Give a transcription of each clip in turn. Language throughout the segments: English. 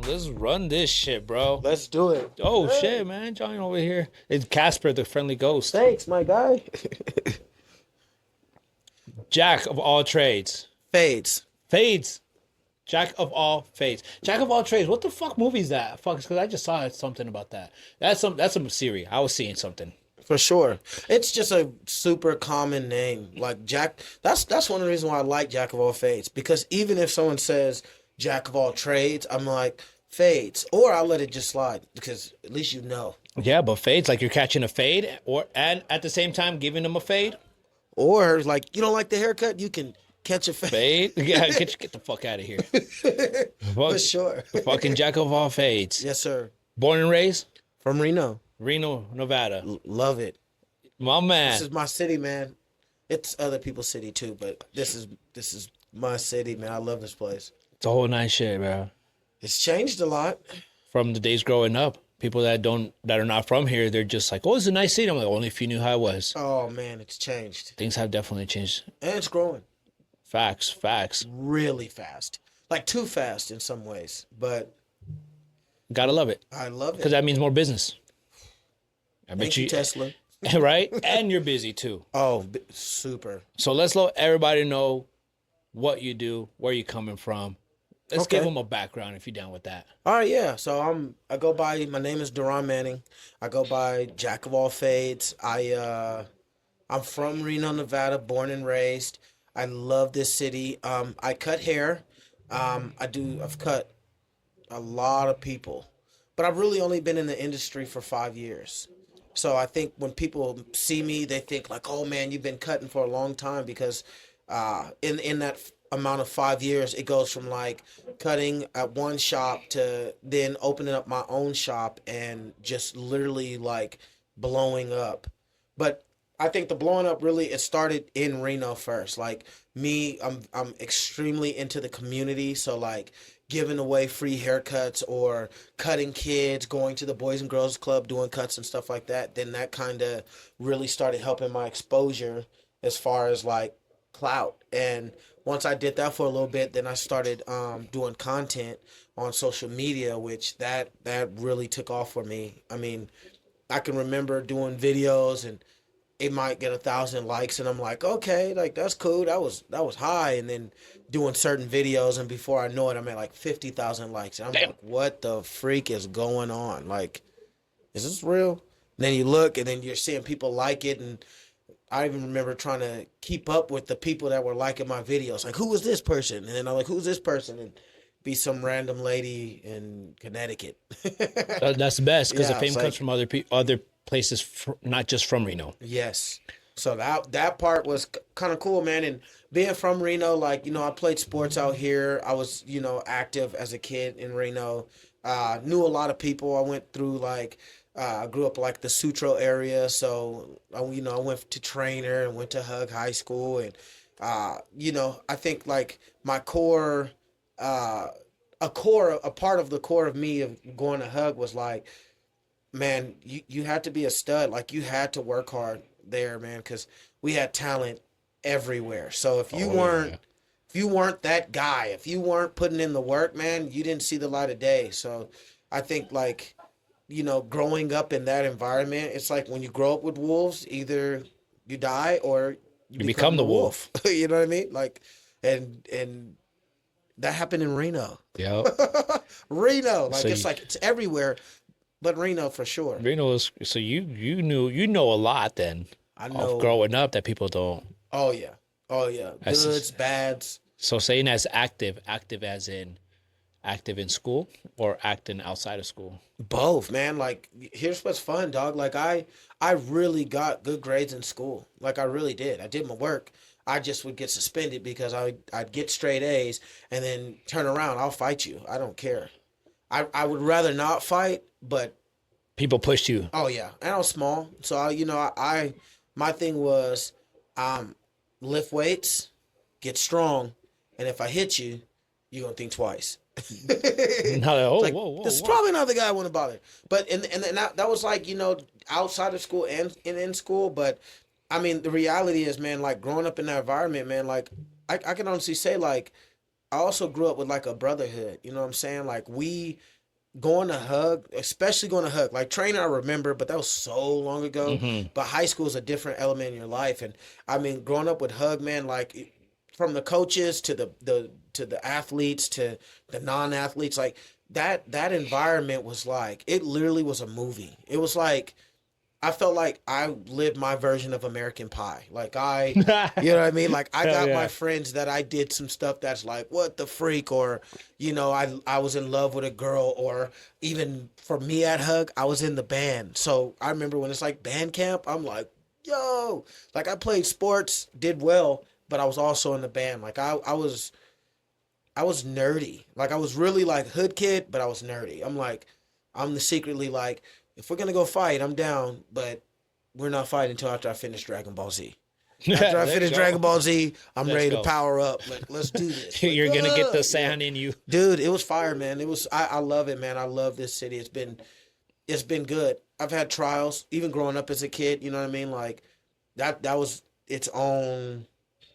Let's run this shit, bro. Let's do it. Oh Hey, shit, man. Johnny over here. It's Casper, the friendly ghost. thanks, my guy. Jack of all trades. Fades. Fades. Jack of all fades. Jack of all trades. What the fuck movie is that? Fuck, because I just saw something about that. That's a series. I was seeing something. For sure. It's just a super common name. Like Jack, that's one of the reasons why I like Jack of all fades. Because even if someone says Jack of all trades, I'm like, fades. Or I'll let it just slide because at least you know. Yeah, but fades like you're catching a fade, and at the same time giving them a fade. Or like you don't like the haircut, you can catch a fade. Fade. Yeah, get the fuck out of here. For Fuck, sure. fucking Jack of all fades. Yes, sir. Born and raised From Reno. Reno, Nevada. Love it. My man. This is my city, man. It's other people's city too, but this is my city, man. I love this place. It's a whole nice shit, bro. It's changed a lot. From the days growing up, people that are not from here, they're just like, "Oh, it's a nice city." I'm like, "Only if you knew how it was." Oh man, it's changed. Things have definitely changed. And it's growing Facts. really fast. Like too fast in some ways, but Gotta love it I love because it. that means more business. I bet Thank you, Tesla. right? And you're busy too. Oh, super. So let's let everybody know what you do, where you're coming from. Let's give Okay. them a background if you're down with that. All right, yeah. So I go by my name is Doron Manning. I go by Jack of all fades. I'm from Reno, Nevada, born and raised. I love this city. I cut hair. I've cut a lot of people, but I've really only been in the industry for 5 years. So I think when people see me, they think like, "Oh man, you've been cutting for a long time." Because in that amount of 5 years, it goes from like cutting at one shop to then opening up my own shop and just literally like blowing up. But I think the blowing up really it started in Reno first. Like me, I'm extremely into the community, so like giving away free haircuts or cutting kids, going to the Boys and Girls Club doing cuts and stuff like that. Then that kind of really started helping my exposure as far as like clout. And once I did that for a little bit, then I started doing content on social media, which that really took off for me. I mean, I can remember doing videos and it might get 1,000 likes and I'm like, okay, like that's cool. That was high. And then doing certain videos and before I know it, I'm at like 50,000 likes. And I'm Damn. like, what the freak is going on? Like, is this real? And then you look and then you're seeing people like it. And I even remember trying to keep up with the people that were liking my videos. Like, who was this person? And then I'm like, who's this person? And be some random lady in Connecticut. That's the best because the Yeah, fame it's comes like- from other places, not just from Reno. Yes. So that part was kind of cool, man. And being from Reno, like, I played sports out here. I was, active as a kid in Reno. Knew a lot of people. I went through like I grew up like the Sutro area, so I went to Trainer and went to Hug High School, and I think like my core, a part of the core of me of going to Hug was like, man, you had to be a stud. Like you had to work hard there, man, because we had talent everywhere. So if you Oh, weren't yeah. if you weren't that guy, if you weren't putting in the work, man, you didn't see the light of day. So I think like, growing up in that environment, it's like when you grow up with wolves, either you die or You become the wolf. You know what I mean? Like, and that happened in Reno. Yeah. Reno, like So it's you- like it's everywhere, but Reno for sure. Reno is so you know a lot then I of know. growing up that people don't. Oh yeah. Oh yeah. That's Goods, just- bads. So saying as active as in active in school or acting outside of school. Both, man. Like, here's what's fun, dog. Like, I really got good grades in school. Like, I really did. I did my work. I just would get suspended because I'd get straight A's and then turn around. I'll fight you. I don't care. I would rather not fight, but People pushed you. oh yeah, and I was small, so I my thing was, lift weights, get strong, and if I hit you, you're gonna think twice. Now, oh, Like, whoa, this is whoa. probably not the guy I want to bother. But and that was like outside of school and in school. But I mean, the reality is, man, like growing up in that environment, man, like I can honestly say, like I also grew up with like a brotherhood. You know what I'm saying? Like going to hug, especially going to hug. Like training, I remember, but that was so long ago. Hmm. But high school is a different element in your life, and I mean, growing up with hug, man, like from the coaches to the athletes to the non-athletes, like that environment was like it literally was a movie. It was like I felt like I lived my version of American Pie. Like you know what I mean? Like I Hell got my yeah. friends that I did some stuff that's like, what the freak? Or, I was in love with a girl, or even for me at Hug, I was in the band. So I remember when it's like band camp, I'm like, yo, like I played sports, did well, but I was also in the band. Like I was nerdy. Like I was really like hood kid, but I was nerdy. I'm the secretly like, if we're gonna go fight, I'm down, but we're not fighting until after I finish Dragon Ball Z. After I There you finish go. Dragon Ball Z, I'm Let's ready to go. power up. Like, let's do this. Like, You're gonna get the yeah. sand in you. Dude, it was fire, man. I love it, man. I love this city. It's been good. I've had trials, even growing up as a kid, you know what I mean? Like that was its own,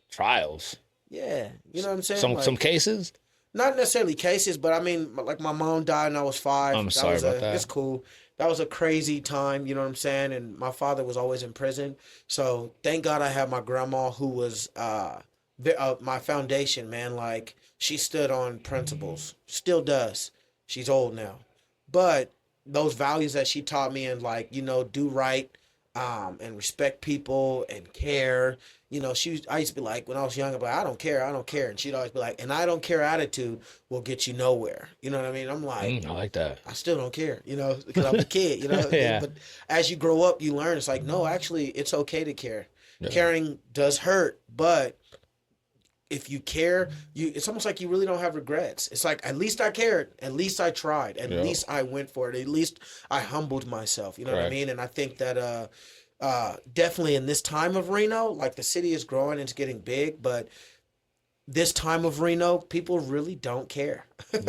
Trials. yeah, you know what I'm saying? Some Like cases. not necessarily cases, but I mean, like my mom died when I was 5. I'm That sorry was about that. it's cool. That was a crazy time, you know what I'm saying? And my father was always in prison, so thank God I had my grandma who was my foundation, man. Like she stood on principles, still does. She's old now, but those values that she taught me and like do right, and respect people and care. I used to be like, when I was young, I'd be like, I don't care. And she'd always be like, and I don't care attitude will get you nowhere. You know what I mean? I'm like, I like that. I still don't care, because I'm a kid, Yeah. But as you grow up, you learn it's like, no, actually, it's okay to care. Yeah. Caring does hurt, but if you care, it's almost like you really don't have regrets. It's like, at least I cared, at least I tried, at Yeah. least I went for it, at least I humbled myself. You know what I Correct. mean? And I think that definitely in this time of Reno, like the city is growing, it's getting big, but this time of Reno, people really don't care.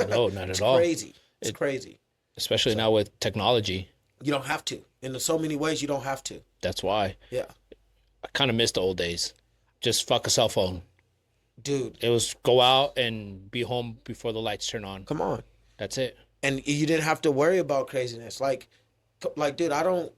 No, not It's at all. crazy. It's It, crazy. especially So now with technology. you don't have to. In so many ways, you don't have to. That's why Yeah, I kind of miss the old days. Just fuck a cell phone. dude, It was go out and be home before the lights turn on. come on. That's it. And you didn't have to worry about craziness. Like, dude, I don't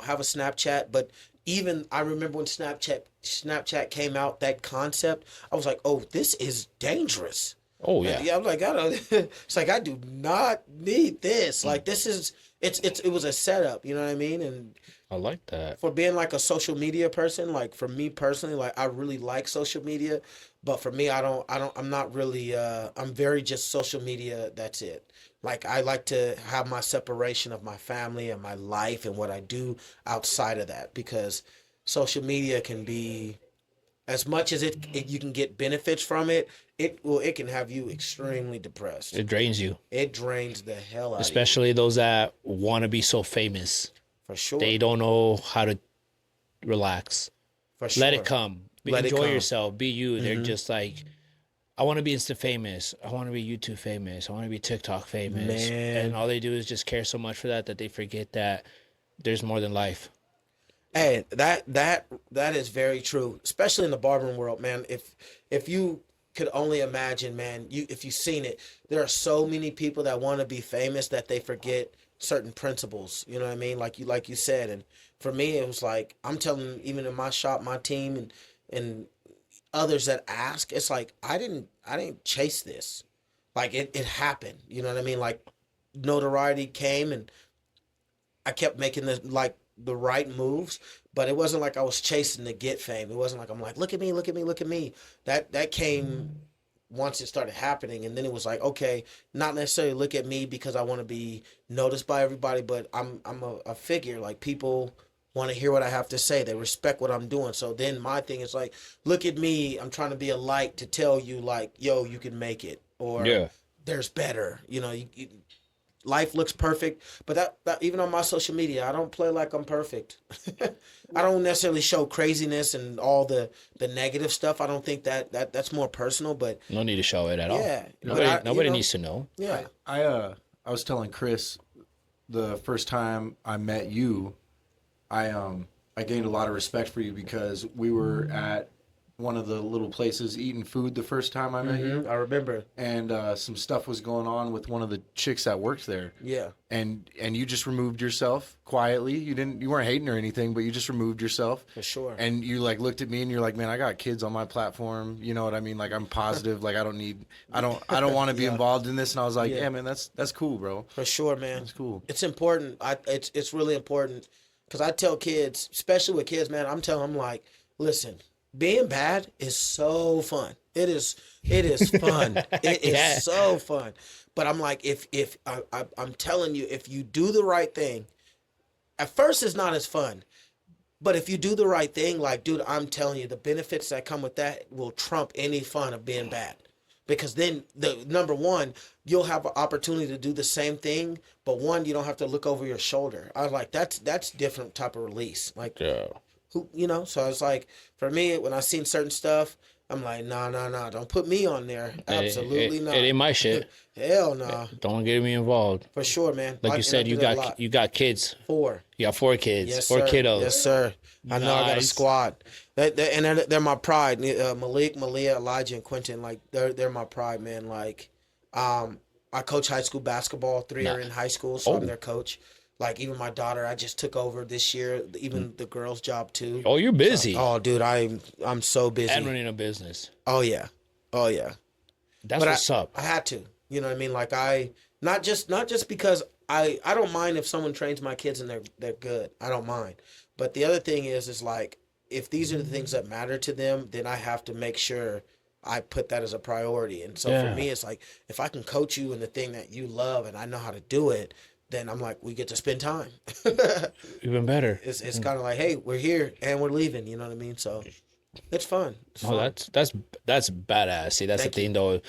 have a Snapchat, but even I remember when Snapchat came out, that concept, I was like, oh, this is dangerous. Oh yeah. Yeah, I'm like, I don't. It's like I do not need this. Like, this is it was a setup. You know what I mean? And I like that. for being like a social media person, like for me personally, like I really like social media, but for me, I'm not really, I'm very just social media. That's it. Like I like to have my separation of my family and my life and what I do outside of that, because social media can be, as much as you can get benefits from it, it can have you extremely depressed. It drains you, It drains the hell out of you, especially those that want to be so famous. for sure. They don't know how to relax. For sure. Let it come. Let it Enjoy come. yourself. Be you. They're just like, I want to be Insta famous. I want to be YouTube famous. I want to be TikTok famous. Man. And all they do is just care so much for that they forget that there's more than life. Hey, that is very true, especially in the barbering world, man. If you could only imagine, man, if you've seen it, there are so many people that want to be famous that they forget certain principles. You know what I mean? Like you said, and for me, it was like I'm telling them, even in my shop, my team, and others that ask, it's like I didn't chase this, like it happened. You know what I mean? Like notoriety came, and I kept making the right moves, but it wasn't like I was chasing to get fame. It wasn't like I'm like, look at me, look at me, look at me. That came once it started happening, and then it was like, okay, not necessarily look at me because I want to be noticed by everybody, but I'm a figure. Like people want to hear what I have to say. They respect what I'm doing. So then my thing is like, look at me. I'm trying to be a light to tell you like, yo, you can make it, or Yeah. there's better. Life looks perfect, but that even on my social media, I don't play like I'm perfect. I don't necessarily show craziness and all the negative stuff. I don't think that's more personal, but No need to show it at all. yeah, Nobody needs to know. yeah, I was telling Chris the first time I met you, I gained a lot of respect for you because we were at one of the little places eating food the first time I met you, I remember. and some stuff was going on with one of the chicks that worked there. Yeah. And you just removed yourself quietly. You weren't hating or anything, but you just removed yourself. For sure. And you like looked at me and you're like, man, I got kids on my platform. You know what I mean? Like I'm positive. Like I don't want to be involved in this. And I was like, yeah, man, that's cool, bro. For sure, man. That's cool. It's important. It's really important because I tell kids, especially with kids, man. I'm telling them like, listen, being bad is so fun. It is fun. It is so fun. But I'm like, I'm telling you, if you do the right thing, at first it's not as fun. But if you do the right thing, like, dude, I'm telling you, the benefits that come with that will trump any fun of being bad. Because then, number one, you'll have an opportunity to do the same thing, but one, you don't have to look over your shoulder. I was like, that's different type of release. Like, so it's like, for me, when I seen certain stuff, I'm like, nah, don't put me on there. Absolutely not. It ain't my shit. Hell no. Nah. Don't get me involved. For sure, man. Like you said, you got kids. 4. You got 4 kids. Yes, 4 sir. kiddos. Yes, sir. I know I got a squad. They're my pride. Malik, Malia, Elijah, and Quentin. Like they're my pride, man. Like, I coach high school basketball. 3 are in high school, so I'm their coach. Like even my daughter, I just took over this year. Even the girls' job too. Oh, you're busy. Dude, I'm so busy. And running a business. Oh yeah. That's what's up. I had to. You know what I mean? Like not just because I don't mind if someone trains my kids and they're good. I don't mind. But the other thing is like if these are the things that matter to them, then I have to make sure I put that as a priority. And so for me, it's like if I can coach you in the thing that you love and I know how to do it, then I'm like, we get to spend time. Even better. It's kind of like, hey, we're here and we're leaving. You know what I mean? So it's fun. That's badass. See, that's the thing though.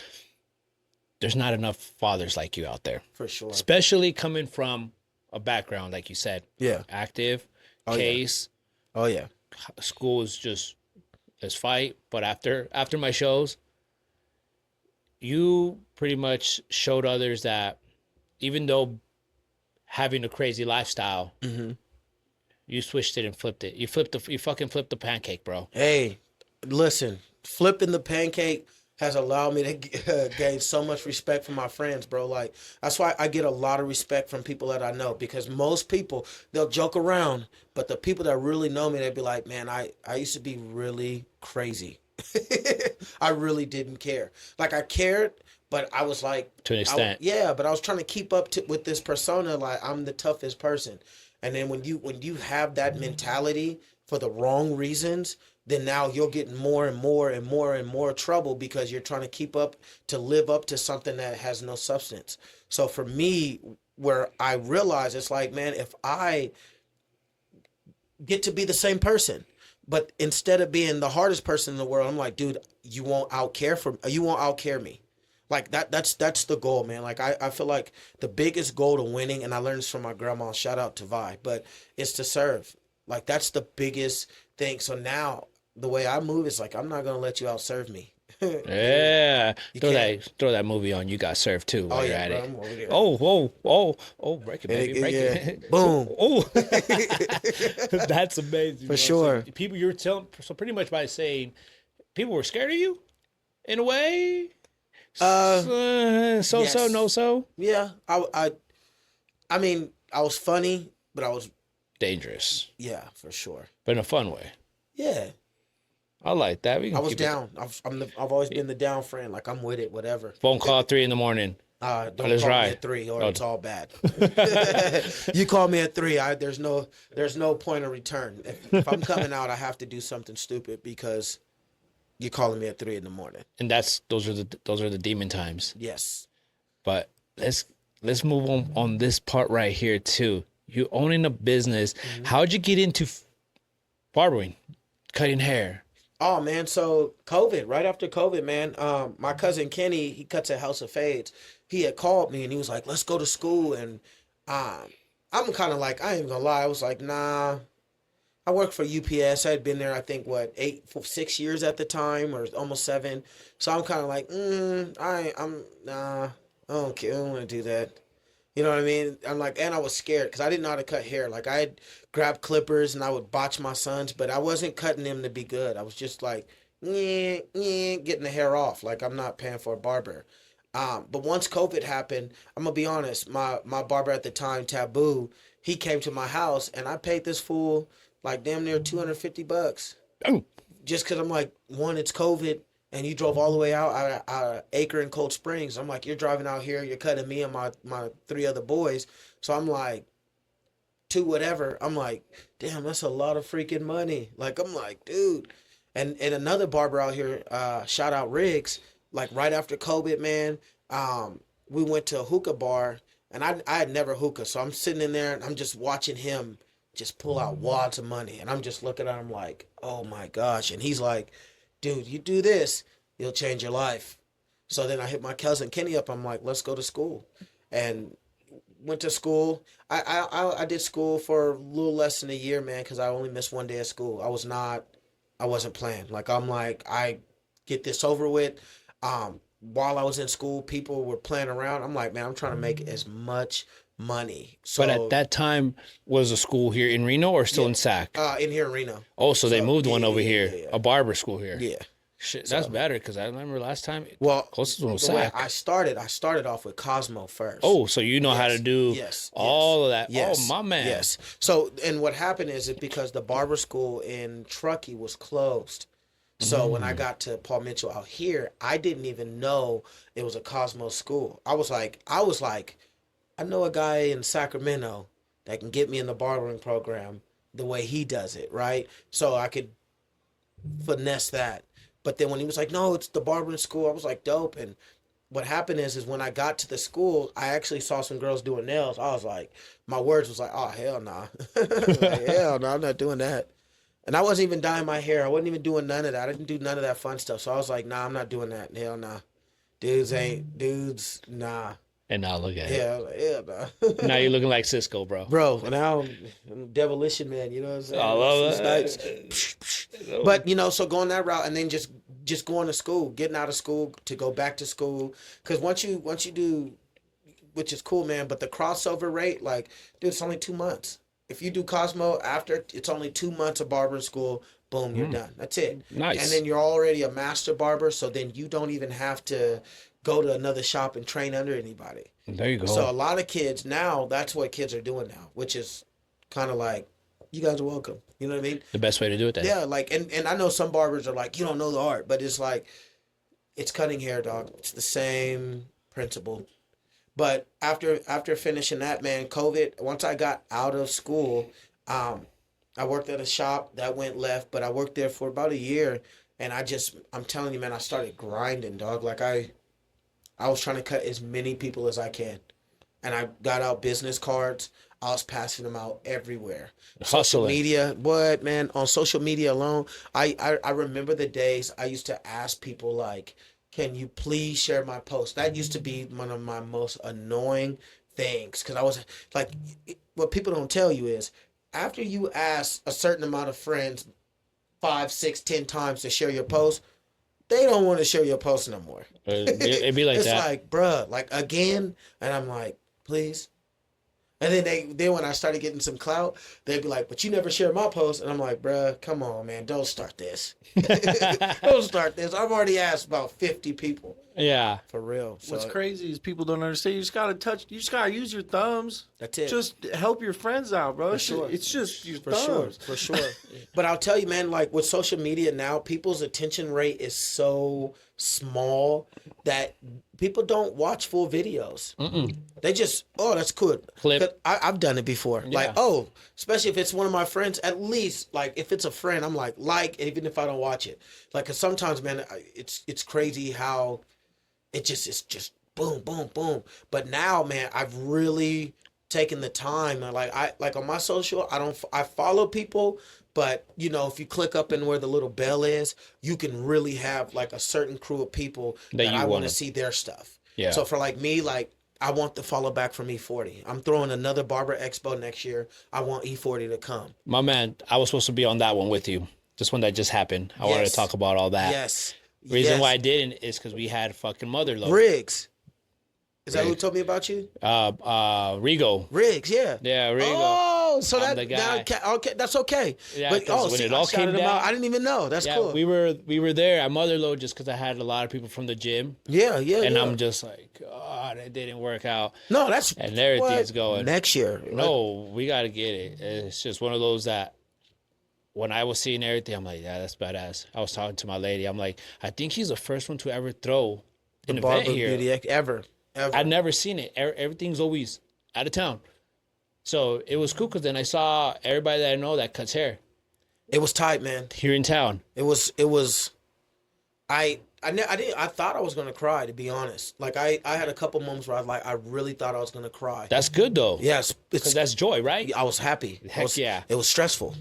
There's not enough fathers like you out there. For sure. Especially coming from a background, like you said. Yeah. Active, case. Yeah. Oh, yeah. School is just, let's fight. But after my shows, you pretty much showed others that even though having a crazy lifestyle, you switched it and flipped it. You fucking flipped the pancake, bro. Hey, listen, flipping the pancake has allowed me to gain so much respect from my friends, bro. Like, that's why I get a lot of respect from people that I know, because most people, they'll joke around, but the people that really know me, they'd be like, man, I used to be really crazy. I really didn't care. Like, I cared, but I was like, to an extent. But I was trying to keep up with this persona, like I'm the toughest person. And then when you have that mentality for the wrong reasons, then now you'll get more and more trouble because you're trying to keep up to live up to something that has no substance. So for me, where I realize it's like, man, if I get to be the same person, but instead of being the hardest person in the world, I'm like, dude, you won't outcare me. Like that's the goal, man. Like I feel like the biggest goal to winning, and I learned this from my grandma, shout out to Vi, but it's to serve. Like that's the biggest thing. So now the way I move is like, I'm not gonna let you outserve me. Yeah. Throw that movie on. You got served too while you're at it. Break it, baby. Break it. Boom. Oh. That's amazing. For sure. So people you're telling, so pretty much by saying people were scared of you in a way. Yes. No so. Yeah. I mean, I was funny, but I was dangerous. Yeah, for sure. But in a fun way. Yeah. I like that. I was down. I've always been the down friend. Like I'm with it, whatever. Phone call at 3 a.m. Don't call me at 3 or it's all bad. You call me at 3, there's no point of return. If I'm coming out, I have to do something stupid because you're calling me at 3 a.m. And those are the demon times. Yes. But let's move on this part right here too. You owning a business. Mm-hmm. How'd you get into barbering, cutting hair? Oh man, so right after COVID, man, my cousin Kenny, he cuts at House of Fades. He had called me and he was like, let's go to school. And I'm kind of like, I ain't gonna lie, I was like, nah. I worked for UPS. I had been there, I think, 6 years at the time, or almost 7. So I'm kind of like, I don't care. I don't want to do that. You know what I mean? I'm like, and I was scared because I didn't know how to cut hair. Like I had grabbed clippers and I would botch my sons, but I wasn't cutting them to be good. I was just like getting the hair off. Like I'm not paying for a barber. But once COVID happened, I'm gonna be honest. My barber at the time, Taboo, he came to my house and I paid this fool like damn near $250 Oh, just because I'm like, one, it's COVID, and you drove all the way out of Acre and Cold Springs. I'm like, you're driving out here, you're cutting me and my three other boys. So I'm like, two whatever. I'm like, damn, that's a lot of freaking money. Like I'm like, dude. And another barber out here, shout out Riggs. Like right after COVID, man, we went to a hookah bar, and I had never hookah, so I'm sitting in there and I'm just watching him just pull out wads of money, and I'm just looking at him like, oh my gosh. And he's like, dude, you do this, you'll change your life. So then I hit my cousin Kenny up. I'm like, let's go to school, and went to school. I did school for a little less than a year, man, because I only missed one day of school. I wasn't playing. Like I'm like, I get this over with. While I was in school, people were playing around. I'm like, man, I'm trying to make as much money. So, but at that time, was a school here in Reno or still in Sac? in here in Reno. Oh, so they moved one over yeah, here, yeah. a barber school here. Yeah. Shit, that's better because I remember last time. Well, closest one was the way Sac. I started off with Cosmo first. Oh, so you know how to do all of that. Yes. Oh, my man. Yes. So, and what happened is it because the barber school in Truckee was closed. So when I got to Paul Mitchell out here, I didn't even know it was a Cosmo school. I was like, I know a guy in Sacramento that can get me in the barbering program the way he does it, right? So I could finesse that. But then when he was like, no, it's the barbering school, I was like, dope. And what happened is when I got to the school, I actually saw some girls doing nails. I was like, my words was like, oh, hell nah. Like, hell no, I'm not doing that. And I wasn't even dyeing my hair. I wasn't even doing none of that. I didn't do none of that fun stuff. So I was like, nah, I'm not doing that. Hell nah. Dudes, nah. And now look at Yeah, nah. it. Now you're looking like Cisco, bro. Bro, now I'm demolition man, you know what I'm saying? I love that. But, so going that route and then just going to school, getting out of school to go back to school. Because once you do, which is cool, man, but the crossover rate, like, dude, it's only 2 months. If you do Cosmo after, it's only 2 months of barbering school. Boom, you're done. That's it. Nice. And then you're already a master barber, so then you don't even have to go to another shop and train under anybody. There you go. So a lot of kids now, that's what kids are doing now, which is kind of like, you guys are welcome. You know what I mean? The best way to do it then. Yeah, like, and I know some barbers are like, you don't know the art, but it's like, it's cutting hair, dog. It's the same principle. But after finishing that, man, COVID, once I got out of school, I worked at a shop that went left, but I worked there for about a year, and I'm telling you, man, I started grinding, dog. Like I was trying to cut as many people as I can, and I got out business cards. I was passing them out everywhere. Social media, what, man? On social media alone, I remember the days I used to ask people like, can you please share my post? That used to be one of my most annoying things because I was like, what people don't tell you is after you ask a certain amount of friends 5, 6, 10 times to share your post, they don't want to share your post no more. It'd be like it's that. It's like, bruh, like again, and I'm like, please. And then when I started getting some clout, they'd be like, but you never share my post. And I'm like, bruh, come on, man. Don't start this. Don't start this. I've already asked about 50 people. Yeah. For real. So, what's crazy is people don't understand. You just gotta use your thumbs. That's it. Just help your friends out, bro. It's just your thumbs. For sure. But I'll tell you, man, like with social media now, people's attention rate is so small that people don't watch full videos. They just, oh, that's cool. Clip. I've done it before. Yeah. Like, oh, especially if it's one of my friends, at least, like, if it's a friend, I'm like, even if I don't watch it. Like, because sometimes, man, it's crazy how it's just boom, boom, boom. But now, man, I've really taken the time. Like on my social, I follow people, but if you click up in where the little bell is, you can really have like a certain crew of people that I want to see their stuff. Yeah. So for like me, like I want the follow back from E40. I'm throwing another Barber Expo next year. I want E40 to come. My man, I was supposed to be on that one with you. This one that just happened. I wanted to talk about all that. Yes. Reason why I didn't is because we had fucking mother load. Riggs. Is that who told me about you? Rigo. Riggs, yeah. Yeah, Rigo. Oh, so I'm that the guy. okay, that's okay. Yeah, But 'cause when see, it I all shouted came him out. down- I didn't even know. That's Yeah, cool. we were there at Motherload just because I had a lot of people from the gym, Yeah, and yeah. I'm just like, God, it didn't work out, No, that's and everything's what? going. Next year. No, we got to get it. It's just one of those that when I was seeing everything, I'm like, yeah, that's badass. I was talking to my lady. I'm like, I think he's the first one to ever throw The an event Barber here. Beauty ever. I've never seen it. Everything's always out of town. So it was cool because then I saw everybody that I know that cuts hair It was tight, man. here in town. It was. I thought I was gonna cry, to be honest. Like I had a couple moments where I really thought I was gonna cry. That's good though. Yes, Because that's joy, right? I was happy. Heck yeah. It was stressful.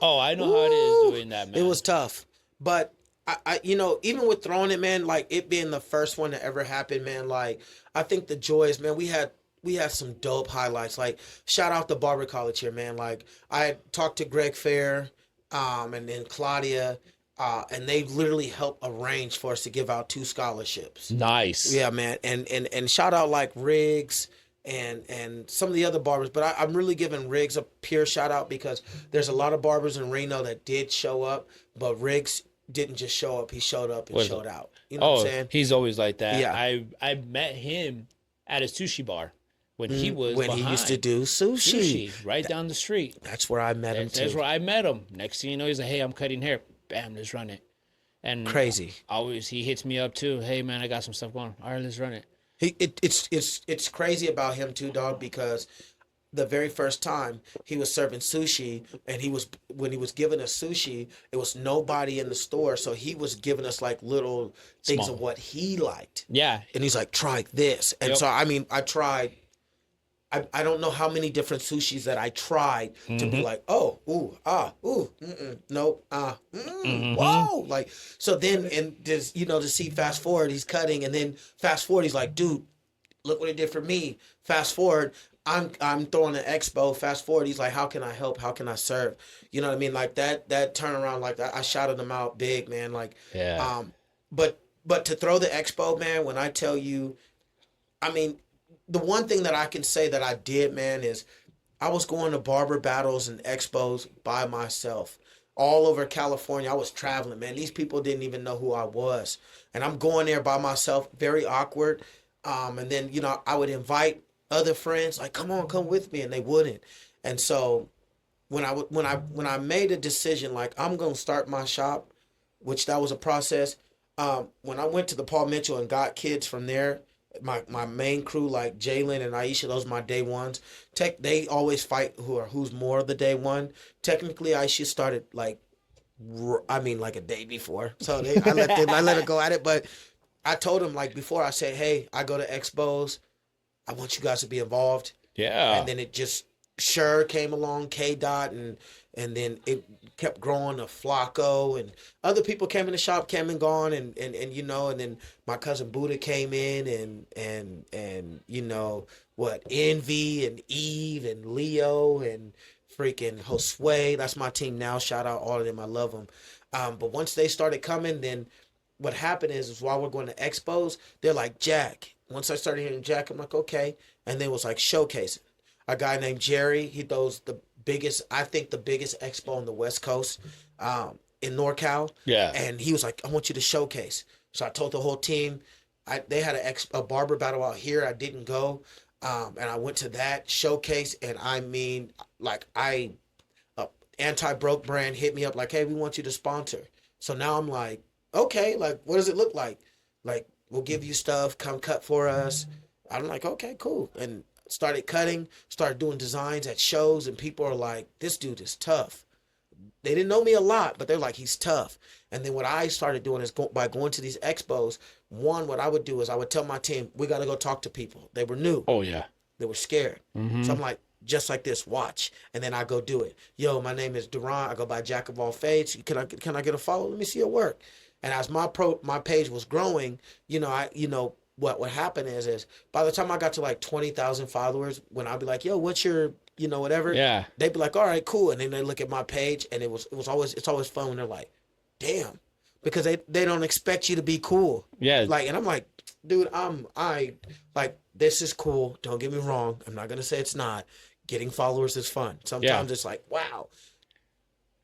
Oh, I know how it is doing that, man. It was tough, but I even with throwing it, man, like it being the first one to ever happen, man, like I think the joys, man, we had some dope highlights. Like shout out to Barber College here, man. Like I had talked to Greg Fair, and then Claudia, and they literally helped arrange for us to give out 2 scholarships. Nice. Yeah, man, and shout out like Riggs and some of the other barbers, but I'm really giving Riggs a pure shout out because there's a lot of barbers in Reno that did show up, but Riggs didn't just show up; he showed up and showed out. You know what I'm saying? He's always like that. Yeah. I met him at a sushi bar when he was He used to do sushi. right down the street. That's where I met him That's too. where I met him. Next thing you know, he's like, "Hey, I'm cutting hair." Bam, let's run it. And Crazy. always he hits me up too. Hey man, I got some stuff going. All right, let's run it. It's crazy about him too, dog, because the very first time he was serving sushi, and when he was giving us sushi, it was nobody in the store, so he was giving us like little things Small. of what he liked, Yeah. and he's like, try this, and Yep. so I mean, I tried. I don't know how many different sushis that I tried to be like, oh, ooh, nope, whoa, like, so then, and just, to see fast forward, he's cutting, and then fast forward, he's like, dude, look what it did for me. Fast forward, I'm throwing an expo. Fast forward, he's like, how can I help? How can I serve? You know what I mean? Like that turnaround, like I shouted him out big, man. Like, Yeah. But to throw the expo, man, when I tell you, I mean, the one thing that I can say that I did, man, is I was going to barber battles and expos by myself all over California. I was traveling, man. These people didn't even know who I was. And I'm going there by myself, very awkward. And then, I would invite other friends, like, come with me, and they wouldn't. And so when I made a decision, like, I'm going to start my shop, which that was a process. When I went to the Paul Mitchell and got kids from there, my main crew, like Jalen and Aisha, those are my day ones. They always fight who's more of the day one. Technically, Aisha started like a day before, so I let her go at it. But I told him, like, before, I said, hey, I go to expos, I want you guys to be involved. Yeah. And then it just came along, K Dot, and then it kept growing to Flacco, and other people came in the shop, came and gone, and then my cousin Buddha came in, and Envy and Eve and Leo and freaking Josue. That's my team now. Shout out all of them. I love them. But once they started coming, then what happened is while we're going to expos, they're like, Jack. Once I started hearing Jack, I'm like, okay. And then it was like showcasing. A guy named Jerry, he throws the biggest expo on the West Coast, in NorCal. Yeah. And he was like, I want you to showcase. So I told the whole team, they had a barber battle out here. I didn't go. And I went to that showcase, and I mean, like, Anti-Broke brand hit me up like, hey, we want you to sponsor. So now I'm like, okay, like, what does it look like? Like, we'll give you stuff, come cut for us. I'm like, okay, cool. And started cutting, started doing designs at shows, and people are like, this dude is tough. They didn't know me a lot, but they're like, he's tough. And then what I started doing is by going to these expos, what I would do is I would tell my team, we got to go talk to people. They were new. Oh yeah. They were scared. Mm-hmm. So I'm like, just like this, watch. And then I go do it. Yo, my name is Doron. I go by Jack of All Fades. Can I get a follow? Let me see your work. And as my page was growing, what happened is by the time I got to like 20,000 followers, when I'd be like, yo, what's your, whatever. Yeah. They'd be like, all right, cool. And then they look at my page, and it's always fun when they're like, damn, because they don't expect you to be cool. Yeah. Like, and I'm like, dude, this is cool. Don't get me wrong. I'm not going to say it's not. getting followers is fun. Sometimes it's like, wow.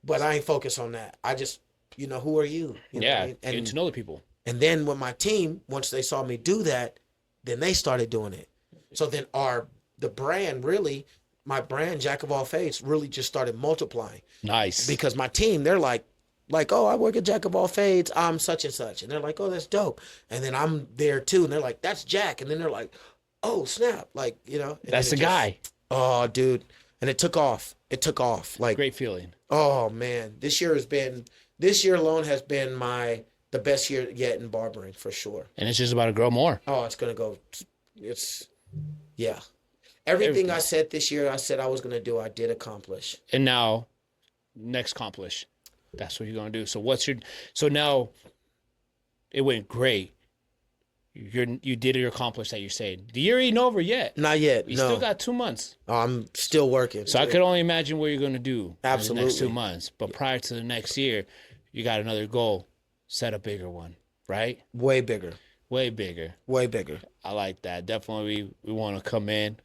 But I ain't focused on that. I just, who are you? You know what I mean? Getting to know the people. And then with my team, once they saw me do that, then they started doing it. So then the brand really, my brand, Jack of All Fades, really just started multiplying. Nice. Because my team, they're like, oh, I work at Jack of All Fades, I'm such and such. And they're like, oh, that's dope. And then I'm there too. And they're like, that's Jack. And then they're like, oh, snap. Like, That's the guy. Oh, dude. And it took off. Like, Great feeling. oh, man. This year alone has been the best year yet in barbering, for sure. And it's just about to grow more. Oh, it's going to go. Yeah. Everything I said this year, I said I was going to do, I did accomplish. And now, next accomplish. That's what you're going to do. So now it went great. You did accomplish that, you're saying. The year ain't over yet. Not yet. You no. still got 2 months. Oh, I'm still working. So I could only imagine what you're going to do Absolutely. in the next 2 months. But prior to the next year, you got another goal. Set a bigger one, right? Way bigger. Way bigger. Way bigger. I like that. Definitely we want to come in,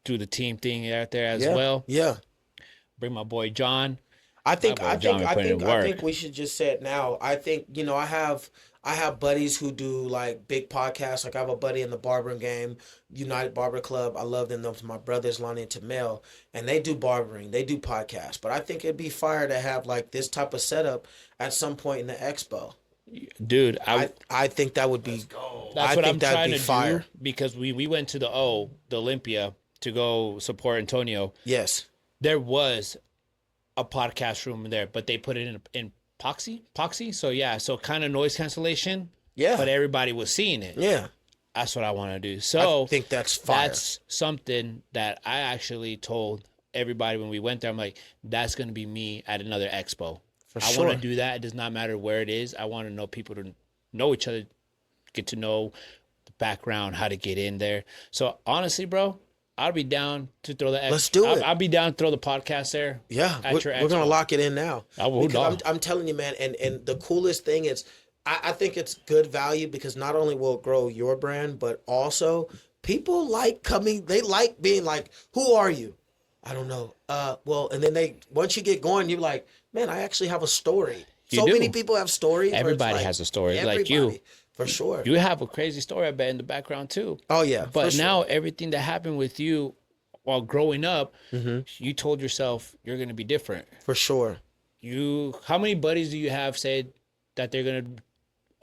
do the team thing out there as well. Yeah. Bring my boy John. I think work. we should just say it now. I think, I have buddies who do like big podcasts. Like I have a buddy in the barbering game, United Barber Club. I love them. Those are my brothers, Lonnie and Tamel, and they do barbering. They do podcasts. But I think it'd be fire to have like this type of setup at some point in the expo. Dude, I think that would be. That's what I'm trying to do, because we went to the Olympia to go support Antonio. Yes. There was a podcast room there, but they put it in epoxy. So kind of noise cancellation. Yeah. But everybody was seeing it. Yeah. That's what I want to do. So I think that's fire. That's something that I actually told everybody when we went there. I'm like, that's going to be me at another expo. I want to do that. It does not matter where it is. I want to know people to know each other, get to know the background, how to get in there. So honestly, bro, I'll be down to throw the. Let's do it. I'll be down to throw the podcast there. Yeah, we're gonna lock it in now. I will. Because I'm telling you, man. And the coolest thing is, I think it's good value because not only will it grow your brand, but also people like coming. They like being like, "Who are you?" I don't know. Well, and then once you get going, you're like, "Man, I actually have a story." So many people have stories. Everybody has a story, like you. For sure. You have a crazy story, I bet, in the background too. Oh, yeah. But now everything that happened with you while growing up, you told yourself you're going to be different. For sure. How many buddies do you have said that they're going to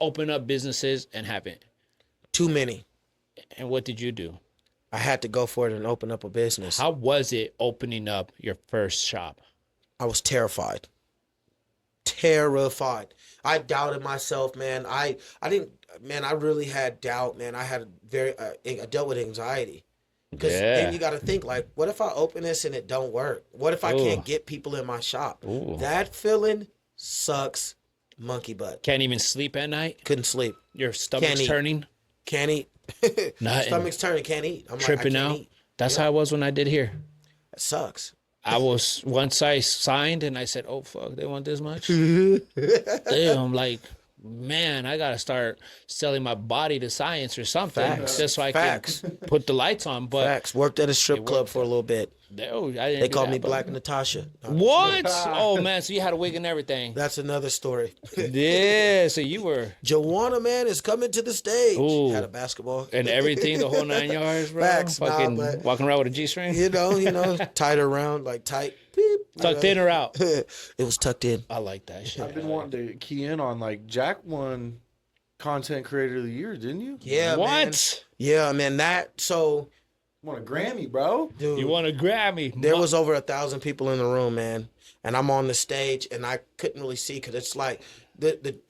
open up businesses and haven't? Too many. And what did you do? I had to go for it and open up a business. How was it opening up your first shop? I was terrified. Terrified. I doubted myself, man. I really had doubt, man. I dealt with anxiety. Because then you got to think, like, what if I open this and it don't work? What if I can't get people in my shop? Ooh. That feeling sucks monkey butt. Can't even sleep at night? Couldn't sleep. Your stomach's turning? Can't eat. Stomach's turning, can't eat. I'm tripping out. That's how I was when I did here. It sucks. Once I signed and I said, oh, fuck, they want this much? Damn, like, man, I got to start selling my body to science or something. Facts. Just so I can put the lights on. But Facts. Worked at a strip club for a little bit. They called me Black Natasha. What? Oh, man, so you had a wig and everything. That's another story. Yeah, so you were. Joanna, man, is coming to the stage. Ooh. Had a basketball. And everything, the whole 9 yards, bro. Facts. Fucking walking around with a G-string. You know, tied around, like tight. Beep, tucked in or out? It was tucked in. I like that shit. I've been wanting to key in on, like, Jack won Content Creator of the Year, didn't you? Yeah, what? Man. Yeah, man. Won a Grammy, bro. Dude, you won a Grammy. There was over 1,000 people in the room, man. And I'm on the stage, and I couldn't really see because it's like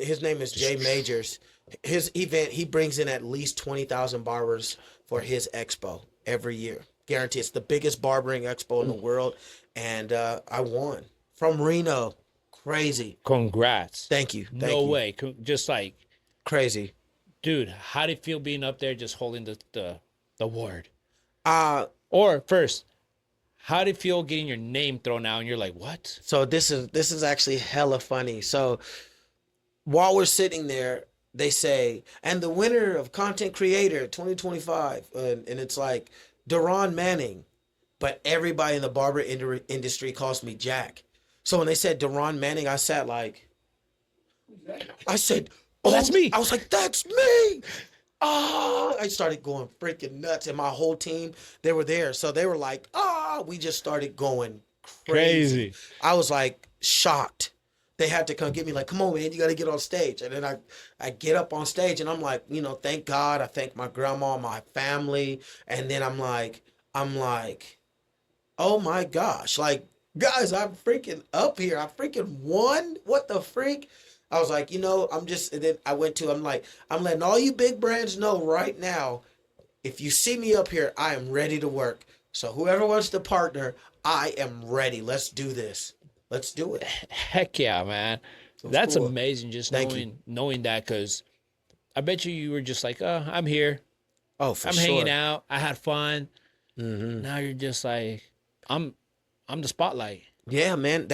his name is Jay Majors. His event, he brings in at least 20,000 barbers for his expo every year. Guarantee. It's the biggest barbering expo in the world. And I won from Reno. Crazy. Congrats. Thank you. No way. Just like. Crazy. Dude, how did it feel being up there just holding the award? Or first, how did it feel getting your name thrown out and you're like, what? So this is actually hella funny. So while we're sitting there, they say, and the winner of Content Creator 2025, and it's like Doron Manning. but everybody in the barber industry calls me Jack. So when they said Doron Manning, I sat like, I said, oh, that's me. I was like, that's me. Ah, I started going freaking nuts, and my whole team, they were there. So they were like, we just started going crazy. I was like shocked. They had to come get me like, come on, man, you got to get on stage. And then I get up on stage, and I'm like, thank God. I thank my grandma, my family. And then I'm like, oh my gosh, like, guys, I'm freaking up here. I freaking won. What the freak? I was like, and then I'm like, I'm letting all you big brands know right now, if you see me up here, I am ready to work. So whoever wants to partner, I am ready. Let's do this. Let's do it. Heck yeah, man. That's cool. amazing. Just knowing that, because I bet you were just like, oh, I'm here. Oh, for I'm sure. hanging out. I had fun. Mm-hmm. Now you're just like, I'm the spotlight. Yeah, man.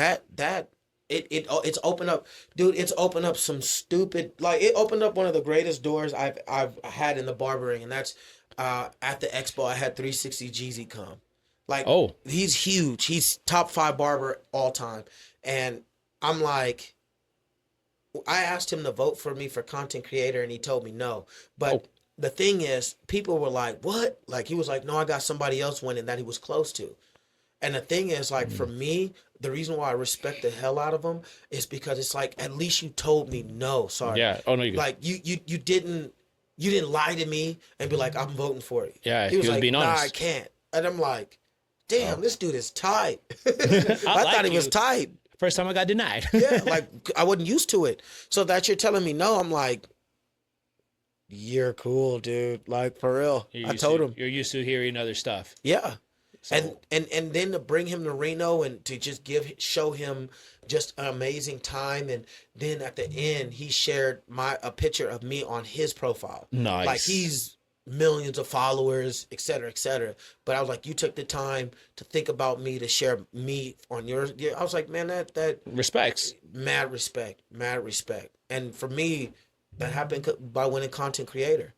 It's opened up, dude. It's opened up some stupid, like, it opened up one of the greatest doors I've had in the barbering, and that's at the expo. I had 360 Jeezy come. Like, he's huge. He's top 5 barber all time. And I'm like, I asked him to vote for me for content creator, and he told me no. But the thing is, people were like, what? Like, he was like, no, I got somebody else winning that he was close to. And the thing is, like, for me, the reason why I respect the hell out of him is because it's like, at least you told me no. Sorry. Yeah. Oh, no, you like, you didn't lie to me and be like, I'm voting for you. Yeah, he was like, being honest. I can't. And I'm like, damn, this dude is tight. I thought he was tight. First time I got denied. Yeah, like, I wasn't used to it. So that you're telling me no, I'm like, you're cool, dude. Like, for real. I told him. You're used to hearing other stuff. Yeah. So. And then to bring him to Reno and to just show him just an amazing time, and then at the end he shared a picture of me on his profile. Nice. Like, he's millions of followers, et cetera, et cetera. But I was like, you took the time to think about me, to share me on yours. Yeah, I was like, man, that respects. Mad respect. And for me, that happened by winning content creator.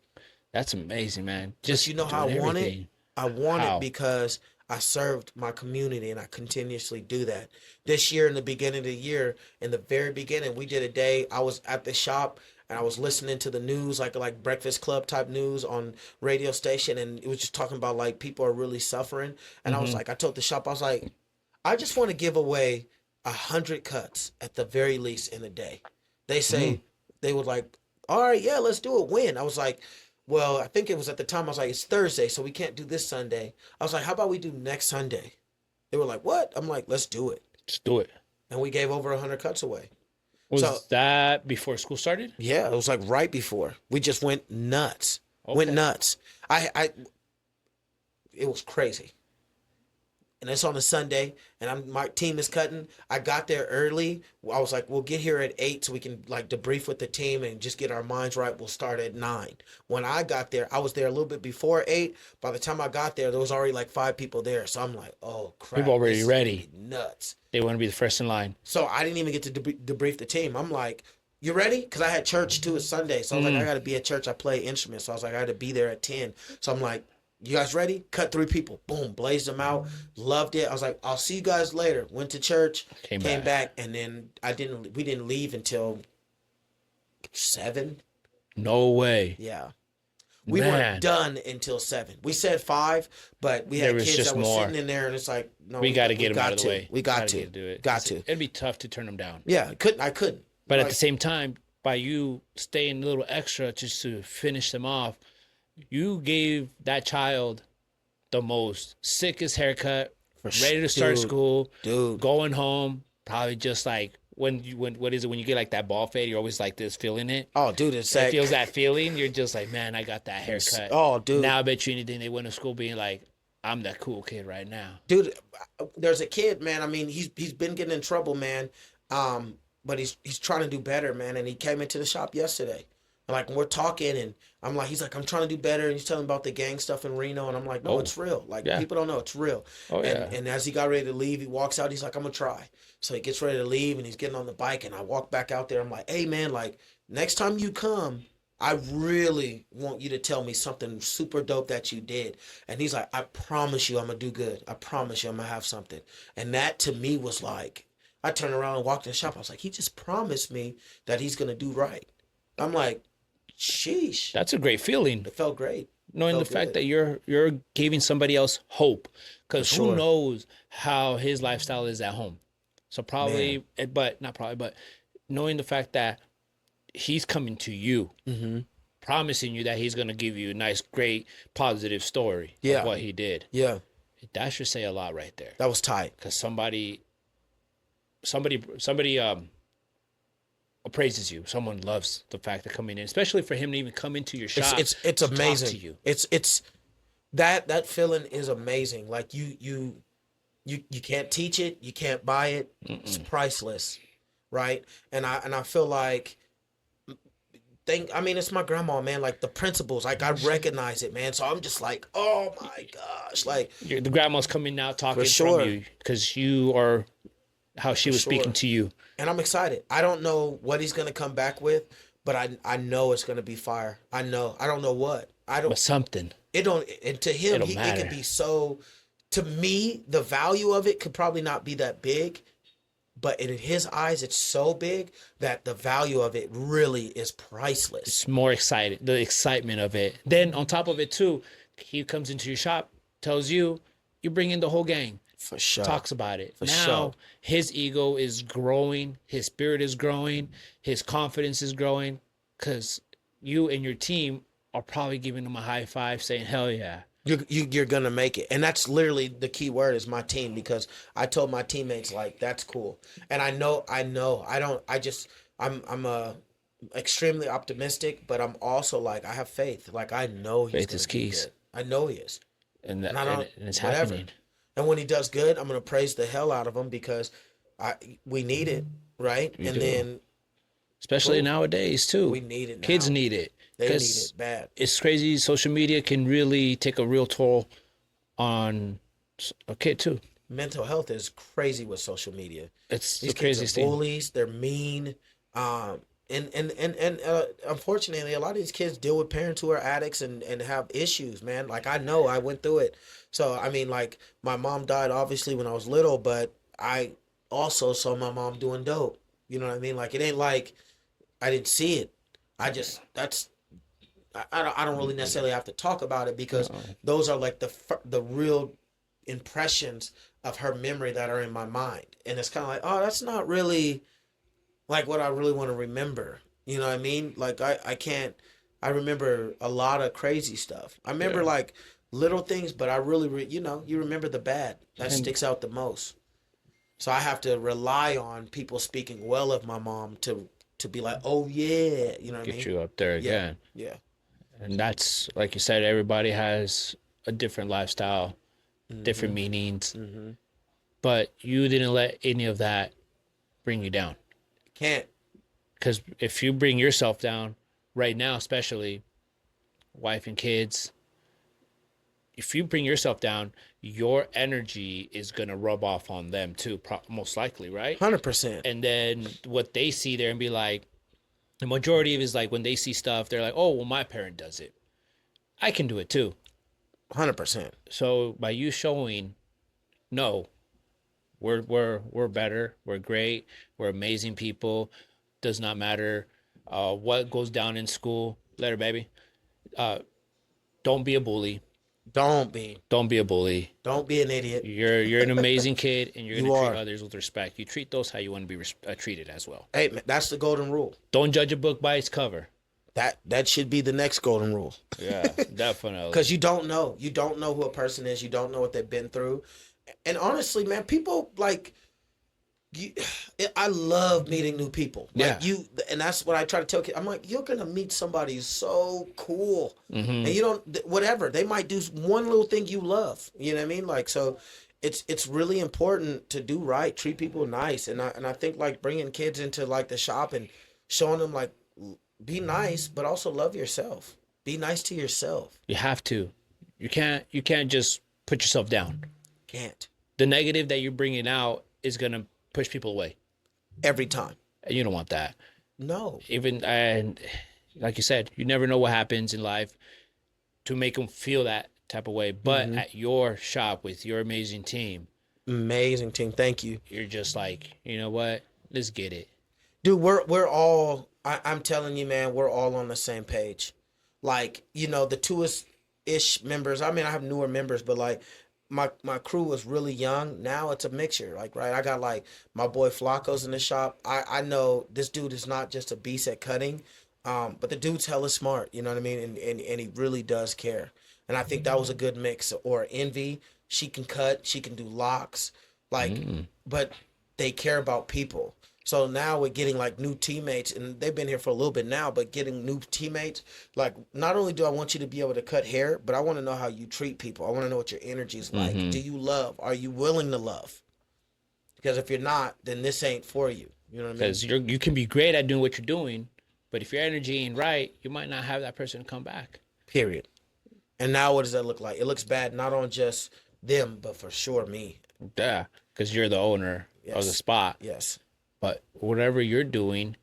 That's amazing, man. Just how I want it? I want it because I served my community, and I continuously do that. This year, in the beginning of the year, in the very beginning, we did a day. I was at the shop, and I was listening to the news, like Breakfast Club type news on radio station, and it was just talking about, like, people are really suffering. And I was like, I told the shop, I was like, I just want to give away 100 cuts at the very least in a day. They say, they would like, all right, yeah, let's do it. When? I was like, well, I think it was at the time, I was like, it's Thursday, so we can't do this Sunday. I was like, how about we do next Sunday? They were like, what? I'm like, let's do it. Just do it. And we gave over 100 cuts away. Was that before school started? Yeah, it was like right before. We just went nuts. Went nuts. It was crazy. And it's on a Sunday, and my team is cutting. I got there early. I was like, we'll get here at 8 so we can, like, debrief with the team and just get our minds right. We'll start at 9. When I got there, I was there a little bit before 8. By the time I got there was already like 5 people there. So I'm like, oh, crap. People already ready. Nuts. They want to be the first in line. So I didn't even get to debrief the team. I'm like, you ready? Because I had church, too. It's Sunday. So I was like, I got to be at church. I play instruments. So I was like, I had to be there at 10. So I'm like, you guys ready? Cut 3 people. Boom. Blazed them out. Loved it. I was like, I'll see you guys later. Went to church. Came back. And then we didn't leave until 7. No way. Yeah. We weren't done until 7. We said 5, but we had kids that were sitting in there, and it's like, no, we got to get them out of the way. We got to do it. Got to. It'd be tough to turn them down. Yeah, I couldn't. But at the same time, by you staying a little extra just to finish them off, you gave that child the most sickest haircut, ready to start school, going home, probably just like when what is it when you get like that ball fade, you're always like this feeling it. Oh, dude, it feels that feeling. You're just like, man, I got that haircut. Oh, dude. Now I bet you anything they went to school being like, I'm that cool kid right now. Dude, there's a kid, man. I mean, he's been getting in trouble, man. But he's trying to do better, man. And he came into the shop yesterday. And like, we're talking, and I'm like, he's like, I'm trying to do better. And he's telling about the gang stuff in Reno. And I'm like, no, it's real. Like, people don't know it's real. And as he got ready to leave, he walks out. He's like, I'm going to try. So he gets ready to leave, and he's getting on the bike. And I walk back out there. I'm like, hey, man, like, next time you come, I really want you to tell me something super dope that you did. And he's like, I promise you I'm gonna do good. I promise you I'm gonna have something. And that to me was like, I turned around and walked in the shop. I was like, he just promised me that he's gonna do right. I'm like, sheesh. That's a great feeling. It felt great. Knowing the Felt fact good. that you're giving somebody else hope, because who sure. knows how his lifestyle is at home. So probably, but not probably, but knowing the fact that he's coming to you, promising you that he's gonna give you a nice, great, positive story Yeah. of what he did. Yeah. That should say a lot right there. That was tight. Because somebody appraises you. Someone loves the fact of coming in, especially for him to even come into your shop. It's to talk amazing. to you. It's that feeling is amazing. Like you can't teach it, you can't buy it. It's priceless, right? And I feel like I mean it's my grandma, man. Like the principles, like I recognize it, man. So I'm just like, oh my gosh, like The grandma's coming out talking sure. from you because you are how she was sure. speaking to you. And I'm excited. I don't know what he's gonna come back with, but I know it's gonna be fire. I know. I don't know what. But something. It don't. And to him, it matter. could be so. To me, the value of it could probably not be that big, but in his eyes, it's so big that the value of it really is priceless. It's more excited. The excitement of it. Then on top of it too, he comes into your shop, tells you, you bring in the whole gang. For sure. Talks about it. For now sure. his ego is growing, his spirit is growing, his confidence is growing, because you and your team are probably giving him a high five, saying, "Hell yeah." You're gonna make it, and that's literally the key word is my team, because I told my teammates like that's cool, and I know I'm extremely optimistic, but I'm also like I have faith, like I know he's Faith gonna is do keys. good. I know he is, And and I don't and it's whatever. happening. And when he does good, I'm gonna praise the hell out of him because we need it, right? We and do. then Especially Cool. nowadays too. we need it now. Kids need it. They need 'Cause it bad. it's crazy. Social media can really take a real toll on a kid too. Mental health is crazy with social media. It's These the kids craziest are thing. bullies. They're mean. And unfortunately, a lot of these kids deal with parents who are addicts and have issues, man. Like I know, I went through it. So I mean, like my mom died obviously when I was little, but I also saw my mom doing dope. You know what I mean? Like it ain't like I didn't see it. I just I don't really necessarily have to talk about it because those are like the real impressions of her memory that are in my mind, and it's kind of like, oh, that's not really like what I really want to remember. You know what I mean? Like I can't. I remember a lot of crazy stuff. I remember like little things, but I really you remember the bad that sticks out the most. So I have to rely on people speaking well of my mom to be like, oh yeah, you know what I mean? Get you up there again. Yeah. And that's, like you said, everybody has a different lifestyle, different meanings. But you didn't let any of that bring you down. Can't. Because if you bring yourself down right now, especially wife and kids, if you bring yourself down, your energy is going to rub off on them too, most likely, right? 100%. And then what they see there and be like, the majority of it is like when they see stuff, they're like, oh, well, my parent does it. I can do it too. 100%. So by you showing, no, we're better, we're great, we're amazing people. Does not matter what goes down in school. Later, baby. Don't be a bully. Don't be. Don't be a bully. Don't be an idiot. You're an amazing kid, and you're You gonna are. treat others with respect. You treat those how you want to be treated as well. Hey, man, that's the golden rule. Don't judge a book by its cover. That should be the next golden rule. Yeah, definitely. Because you don't know. You don't know who a person is. You don't know what they've been through. And honestly, man, people like you. I love meeting new people. Like Yeah. and that's what I try to tell kids. I'm like, you're gonna meet somebody so cool, and you don't whatever. They might do one little thing you love. You know what I mean? Like so. It's really important to do right, treat people nice, and I think like bringing kids into like the shop and showing them like be nice, but also love yourself. Be nice to yourself. You have to. You can't just put yourself down. Can't. The negative that you're bringing out is gonna push people away, Every time. and you don't want that. No. And like you said, you never know what happens in life to make them feel that type of way. But at your shop with your amazing team, Amazing team. Thank you. you're just like, you know what? Let's get it. Dude, we're all I'm telling you, man, we're all on the same page. Like, the two ish members. I mean, I have newer members, but like my crew was really young. Now it's a mixture. Like, right, I got like my boy Flacco's in the shop. I know this dude is not just a beast at cutting, but the dude's hella smart, you know what I mean? And he really does care. And I think that was a good mix. Or Envy, she can cut, she can do locks, like, but they care about people. So now we're getting like new teammates, and they've been here for a little bit now, but getting new teammates, like not only do I want you to be able to cut hair, but I want to know how you treat people. I want to know what your energy is like. Do you love? Are you willing to love? Because if you're not, then this ain't for you. You know what I mean? Because you can be great at doing what you're doing, but if your energy ain't right, you might not have that person come back. Period. And now what does that look like? It looks bad not on just them, but for sure me. Yeah, because you're the owner of the spot. Yes. But whatever you're doing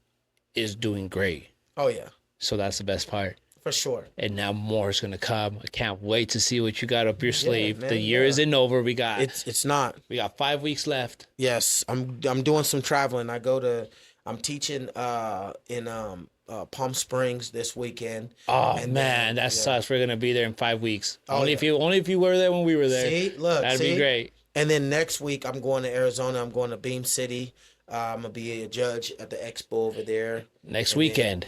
is doing great. Oh, yeah. So that's the best part. For sure. And now more is going to come. I can't wait to see what you got up your sleeve. man, The year isn't over. We got It's not. we got 5 weeks left. Yes, I'm doing some traveling. I'm teaching in Palm Springs this weekend. Oh And man, then, that sucks. We're gonna be there in 5 weeks. Oh, only if you were there when we were there. See, look, That'd be great. And then next week I'm going to Arizona. I'm going to Beam City. I'm gonna be a judge at the expo over there Next And weekend.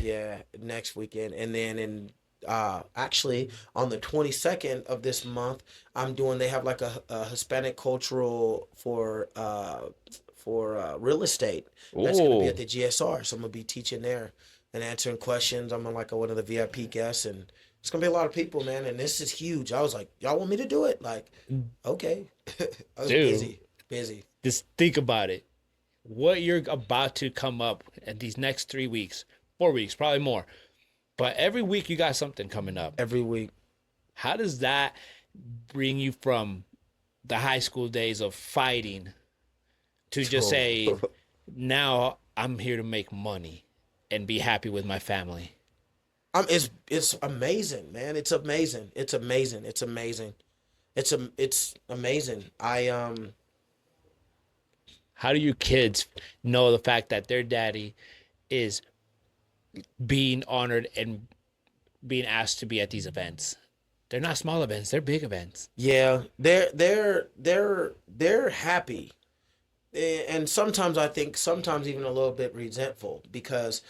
next weekend. And then actually on the 22nd of this month, they have like a Hispanic cultural for real estate. That's gonna be Ooh. at the GSR. So I'm gonna be teaching there and answering questions. I'm like one of the VIP guests, and it's gonna be a lot of people, man. And this is huge. I was like, y'all want me to do it? Like, okay. I was Dude. busy. Just think about it. What you're about to come up in these next 3 weeks, 4 weeks, probably more. But every week you got something coming up. Every week. How does that bring you from the high school days of fighting to just say, now I'm here to make money and be happy with my family? It's amazing, man. It's amazing. It's amazing. It's amazing. It's amazing. How do your kids know the fact that their daddy is being honored and being asked to be at these events? They're not small events, they're big events. Yeah, they're happy, and sometimes I think sometimes even a little bit resentful because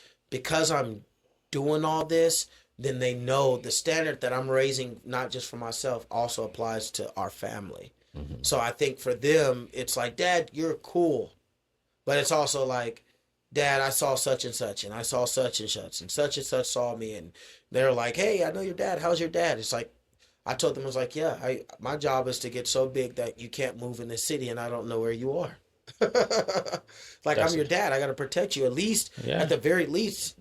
I'm doing all this. Then they know the standard that I'm raising, not just for myself, also applies to our family. So I think for them, it's like, Dad, you're cool. But it's also like, Dad, I saw such and such, and I saw such and such saw me. And they're like, hey, I know your dad. How's your dad? It's like, I told them, I was like, yeah, my job is to get so big that you can't move in the city and I don't know where you are. Like, I'm your dad. I got to protect you. At least, at the very least,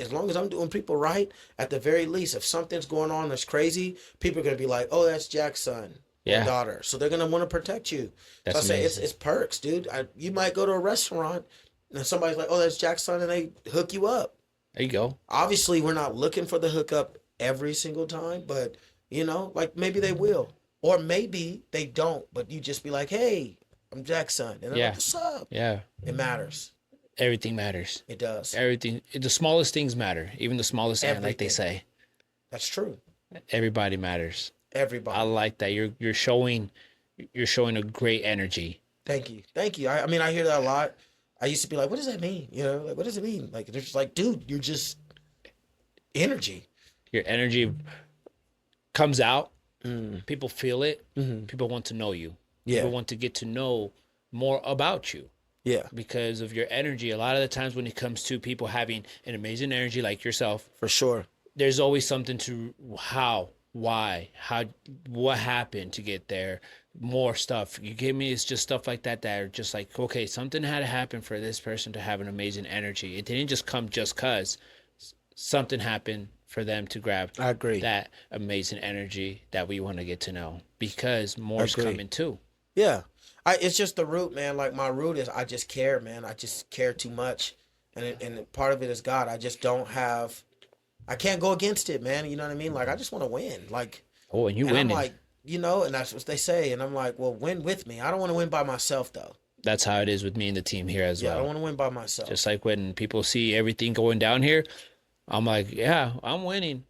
as long as I'm doing people right, at the very least, if something's going on that's crazy, people are going to be like, oh, that's Jack's son. Yeah. Daughter, so they're gonna want to protect you. That's so I say amazing. it's perks, dude. You might go to a restaurant and somebody's like, "Oh, that's Jack's son," and they hook you up. There you go. Obviously, we're not looking for the hookup every single time, but like maybe they will, or maybe they don't. But you just be like, "Hey, I'm Jack's son," and they're like, "What's up?" Yeah. It matters. Everything matters. It does. Everything. The smallest things matter. Even the smallest ant, like they say. That's true. Everybody matters. Everybody. I like that. You're showing a great energy. Thank you. I mean, I hear that a lot. I used to be like, what does that mean? Like, what does it mean? Like, they're just like, dude, you're just energy. Your energy comes out. People feel it. People want to know you. Yeah. People want to get to know more about you. Yeah. Because of your energy. A lot of the times when it comes to people having an amazing energy like yourself, For sure. there's always something to why, what happened to get there, more stuff. You give me, it's just stuff like that are just like, okay, something had to happen for this person to have an amazing energy. It didn't just come just cause. Something happened for them to grab I agree. that amazing energy that we want to get to know, because more's coming too. Yeah. It's just the root, man. Like, my root is I just care, man. I just care too much. And part of it is God. I just don't have I can't go against it, man. You know what I mean? Like I just want to win. Like, Oh, and you and I'm winning. like, and that's what they say. And I'm like, well, win with me. I don't want to win by myself though. That's how it is with me and the team here as Yeah, I don't well. want to win by myself. Just like when people see everything going down here, I'm like, yeah, I'm winning,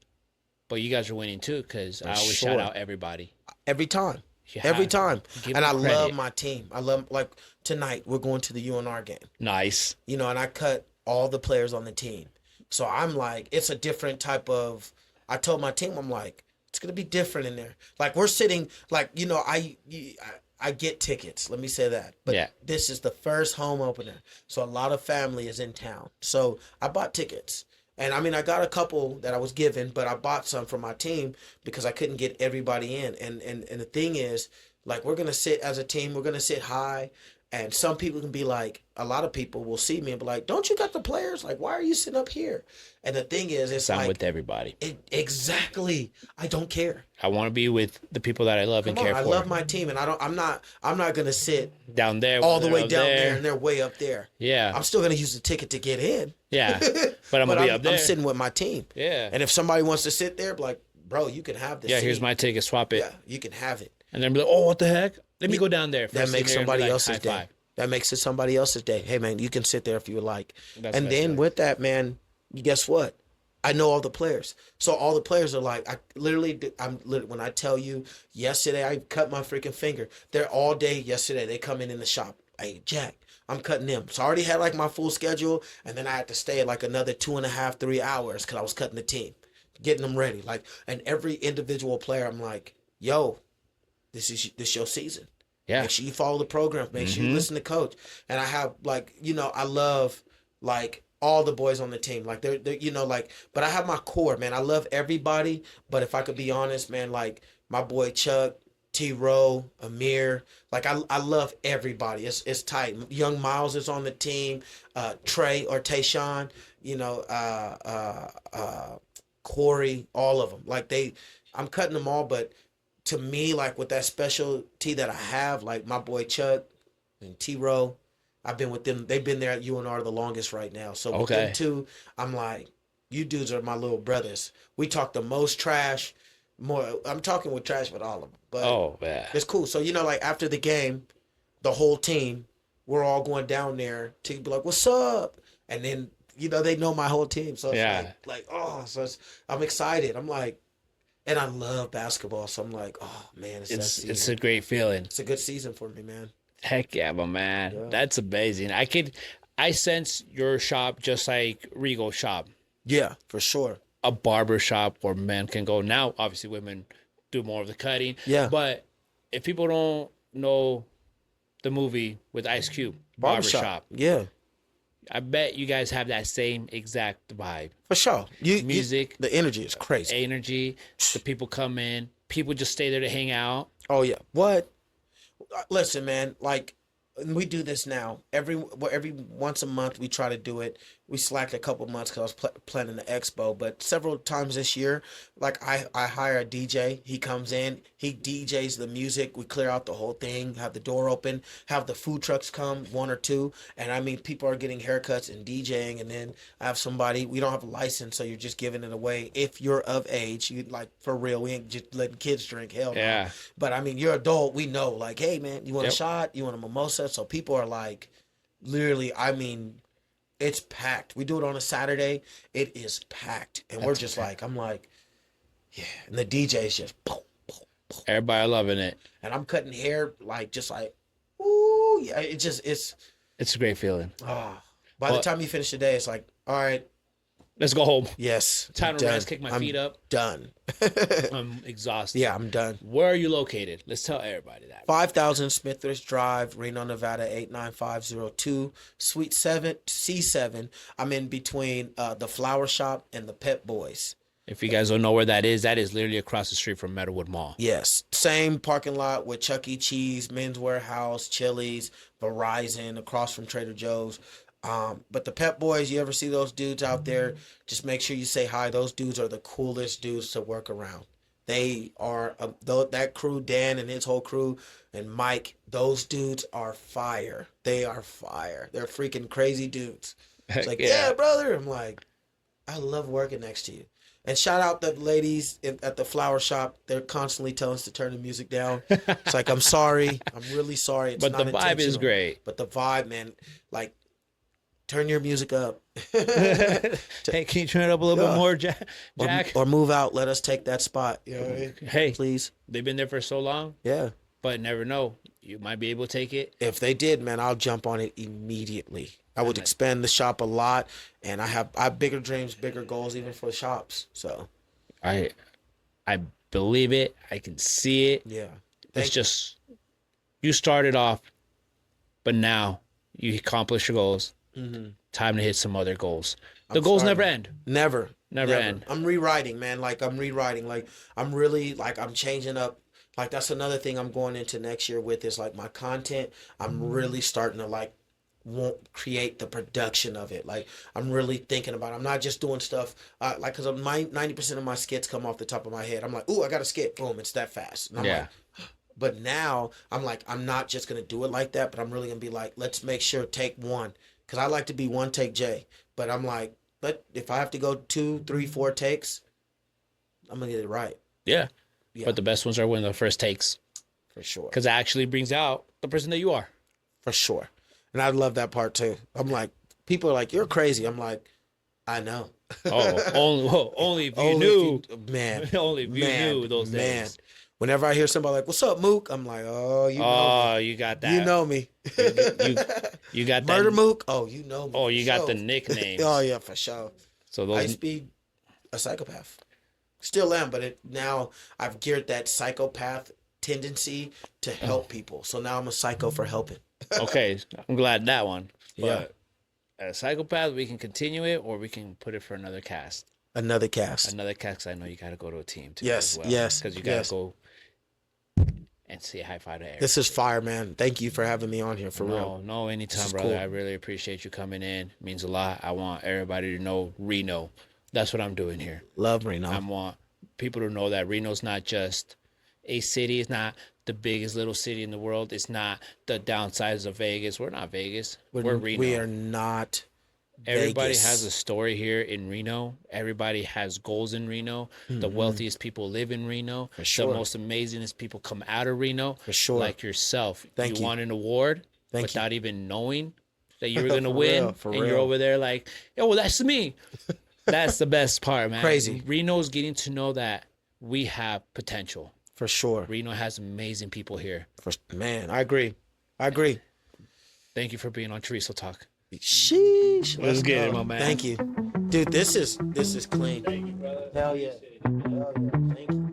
but you guys are winning too because For I always shout sure. out everybody. Every time. You Every have time. give And I them love credit. my team. I love like tonight we're going to the UNR game. Nice. And I cut all the players on the team. So I'm like, it's a different type of. I told my team, I'm like, it's gonna be different in there. Like we're sitting, like I get tickets. Let me say that. But Yeah. this is the first home opener, so a lot of family is in town. So I bought tickets. And I mean, I got a couple that I was given, but I bought some for my team because I couldn't get everybody in. And the thing is, like, we're gonna sit as a team. We're gonna sit high, and some people can be like, a lot of people will see me and be like, "Don't you got the players? Like, why are you sitting up here?" And the thing is, it's I'm like, with everybody. exactly. I don't care. I want to be with the people that I love and Come on, care I for. love my team, and I'm not gonna sit Down there, all the way up down there, and they're way up there. Yeah. I'm still gonna use the ticket to get in. Yeah. But I'm But gonna be up there. I'm sitting with my team. Yeah. And if somebody wants to sit there, be like, bro, you can have this. Yeah, here's my ticket, swap it. Yeah, you can have it. And then be like, oh, what the heck? Let me go down there. That First makes thing there and be somebody like, else's high day. five. That makes it somebody else's day. Hey man, you can sit there if you would like. That's And what I then feel. with that, man, guess what? I know all the players. So all the players are like, when I tell you, yesterday I cut my freaking finger. They're all day yesterday. They come in the shop. Hey, Jack, I'm cutting them. So I already had like my full schedule. And then I had to stay like another 2.5, 3 hours because I was cutting the team, getting them ready. Like, and every individual player, I'm like, yo, this your season. Yeah. Make sure you follow the program. Make sure you listen to coach. And I have like, I love like all the boys on the team. Like they're like, but I have my core, man. I love everybody. But if I could be honest, man, like my boy Chuck, T Rowe, Amir, like I love everybody. It's tight. Young Miles is on the team. Trey or Tayshawn, Corey, all of them. Like I'm cutting them all, but to me, like with that specialty that I have, like my boy Chuck and T Rowe, I've been with them. They've been there at UNR the longest right now. So with them two, I'm like, you dudes are my little brothers. We talk the most trash. I'm talking with trash with all of them. But yeah. it's cool. So like after the game, the whole team, we're all going down there to be like, "What's up?" And then they know my whole team. So it's so I'm excited. I'm like. And I love basketball, so I'm like, oh man, It's a great feeling. It's a good season for me, man. Heck yeah, my man. Yeah. That's amazing. I sense your shop just like Regal shop. Yeah, for sure. A barber shop where men can go. Now, obviously, women do more of the cutting. Yeah. But if people don't know the movie with Ice Cube, Barbershop. Yeah. I bet you guys have that same exact vibe. For sure. Music. The energy is crazy. Energy. The people come in. People just stay there to hang out. Oh, yeah. What? Listen, man, like, we do this now. Every once a month, we try to do it. We slacked a couple months because I was planning the expo, but several times this year, like I hire a DJ. He comes in, he DJs the music. We clear out the whole thing, have the door open, have the food trucks come, one or two, and I mean people are getting haircuts and DJing. And then I have somebody. We don't have a license, so you're just giving it away if you're of age. You like for real. We ain't just letting kids drink. Hell no. Yeah. But I mean, you're adult. We know. Like, hey man, you want a shot? You want a mimosa? So people are like, literally. I mean. It's packed. We do it on a Saturday. It is packed. And we're just like, I'm like, yeah. And the DJ is just boom, boom, boom. Everybody loving it. And I'm cutting hair just like, ooh, yeah. It's a great feeling. By the time you finish the day, it's like, all right. Let's go home. Yes. Time to rest, kick my feet up. Done. I'm exhausted. Yeah, I'm done. Where are you located? Let's tell everybody that. 5000 Smithridge Drive, Reno, Nevada, 89502, Suite 7, C7. I'm in between the Flower Shop and the Pep Boys. If you guys don't know where that is literally across the street from Meadowwood Mall. Yes. Same parking lot with Chuck E. Cheese, Men's Warehouse, Chili's, Verizon, across from Trader Joe's. But the Pep Boys, you ever see those dudes out there, just make sure you say hi. Those dudes are the coolest dudes to work around. They are, that crew, Dan and his whole crew, and Mike, those dudes are fire. They are fire. They're freaking crazy dudes. It's like, yeah, brother. I'm like, I love working next to you. And shout out the ladies at the flower shop. They're constantly telling us to turn the music down. It's like, I'm sorry. I'm really sorry. It's But not the vibe is intentional. great. But the vibe, man, like, turn your music up. Hey, can you turn it up a little bit more, Jack? Or move out. Let us take that spot. You know what I mean? Hey, please. They've been there for so long. Yeah. But never know. You might be able to take it. If they did, man, I'll jump on it immediately. I would expand the shop a lot, and I have bigger dreams, bigger goals, even for shops. So, I believe it. I can see it. yeah, It's just you started off, but now you accomplish your goals. Mm-hmm. Time to hit some other goals. The goals never end. Never end. I'm rewriting, man. Like I'm rewriting. Like I'm really like I'm changing up. Like that's another thing I'm going into next year with is like my content. I'm really starting to like won't create the production of it. Like I'm really thinking about it. I'm not just doing stuff like because 90% of my skits come off the top of my head. I'm like, ooh, I got a skit. Boom, it's that fast. And I'm like, but now I'm like, I'm not just gonna do it like that, but I'm really gonna be like, let's make sure take one. Cause I like to be one take Jay. But I'm like, if I have to go 2, 3, 4 takes, I'm gonna get it right. Yeah. But the best ones are when the first takes. For sure. Because it actually brings out the person that you are. For sure. And I love that part too. I'm like, people are like, you're crazy. I'm like, I know. Only if you knew. Man. Only if you knew those days. Whenever I hear somebody like, what's up, Mook? I'm like, oh, you know me. You got that. You know me. you got Murder that. Mook? Oh, you know me. Oh, you got the nicknames. Oh, yeah, for sure. So those... I used to be a psychopath. Still am, but now I've geared that psychopath tendency to help people. So now I'm a psycho for helping. Okay, I'm glad that one. But Yeah. as a psychopath, we can continue it or we can put it for another cast. Another cast. Another cast, 'cause I know you got to go to a team too. Yes, as well, yes. Because you got to go and say high five to Eric. This is fire, man. Thank you for having me on here, for real. No, anytime, brother. Cool. I really appreciate you coming in. It means a lot. I want everybody to know Reno. That's what I'm doing here. Love Reno. I want people to know that Reno's not just a city. It's not the biggest little city in the world. It's not the downsides of Vegas. We're not Vegas. We're Reno. We are not Everybody Vegas. has a story here in Reno. Everybody has goals in Reno. Mm-hmm. The wealthiest people live in Reno. For sure. The most amazingest people come out of Reno. For sure. Like yourself. Thank you. Won an award without even knowing that you were going to win. Real. You're over there like, yo, well, that's me. That's the best part, man. Crazy. Reno's getting to know that we have potential. For sure. Reno has amazing people here. Man, I agree. Thank you for being on Chorizo Talk. Sheesh. Let's get it, my man. Thank you. Dude, this is clean. Thank you, brother. Hell yeah. Thank you.